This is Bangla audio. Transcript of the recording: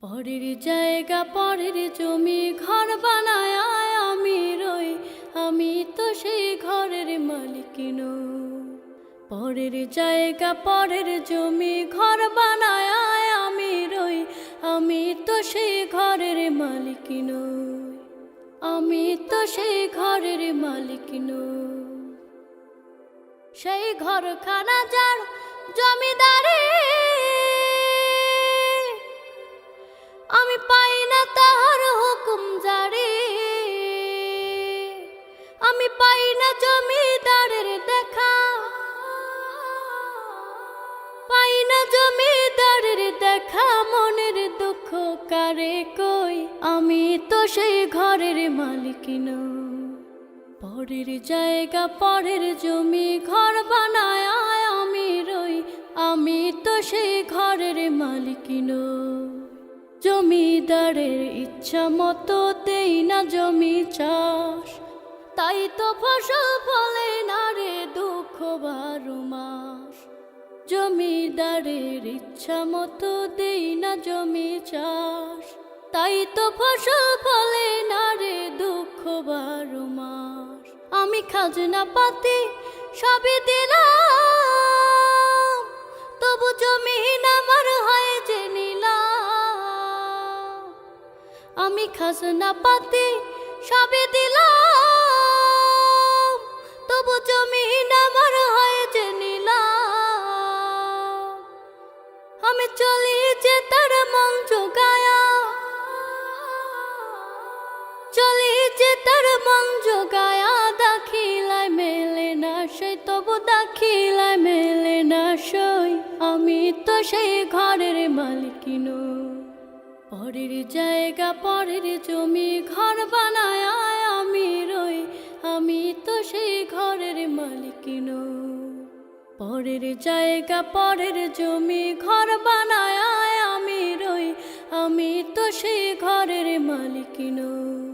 পরের জায়গা পরের জমি ঘর বানায় আমি রই, আমি তো সেই ঘরের মালিক নই। পরের জায়গা পরের জমি ঘর বানায় আমি রই, আমি তো সেই ঘরের মালিক নই, আমি তো সেই ঘরের মালিক নই। সেই ঘরখানা যার জমিদারি, আমি পাই না তাহার হুকুম জারি, আমি পাই না জমিদারের দেখা, পাই না জমিদারের দেখা। মনের দুঃখ কারে কই, আমি তো সেই ঘরের মালিক নই। পরের জায়গা পরের জমি ঘর বানায় আমি রই, আমি তো সেই ঘরের মালিক নই। জমিদারের ইচ্ছা মতো দেই না জমি চাষ, তাই তো ফসল ফলে না রে দুঃখ 12 মাস। জমিদারের ইচ্ছা মতো দেই না জমি চাষ, তাই তো ফসল ফলে না রে দুঃখ 12 মাস। আমি খাজনা পাতি সবই দিলাম, তবু জমিন আমার হয় যে নিলাম। আমি খাজনা পাতি সবই দিলাম, তবু জমিন আমার হয় যে নিলাম। আমি চলি যে তার মন জোগায়া, চলি যে তার মন জোগায়া। দাখিলায় মেলে না সই, তবু দাখিলায় মেলে না সই, আমি তো সেই ঘরের মালিক নই। পরের জায়গা পরের জমি ঘর বানায় আমি রই, আমি তো সেই ঘরের মালিক নই। পরের জায়গা পরের জমি ঘর বানায় আমি রই, আমি তো সেই ঘরের মালিক নই।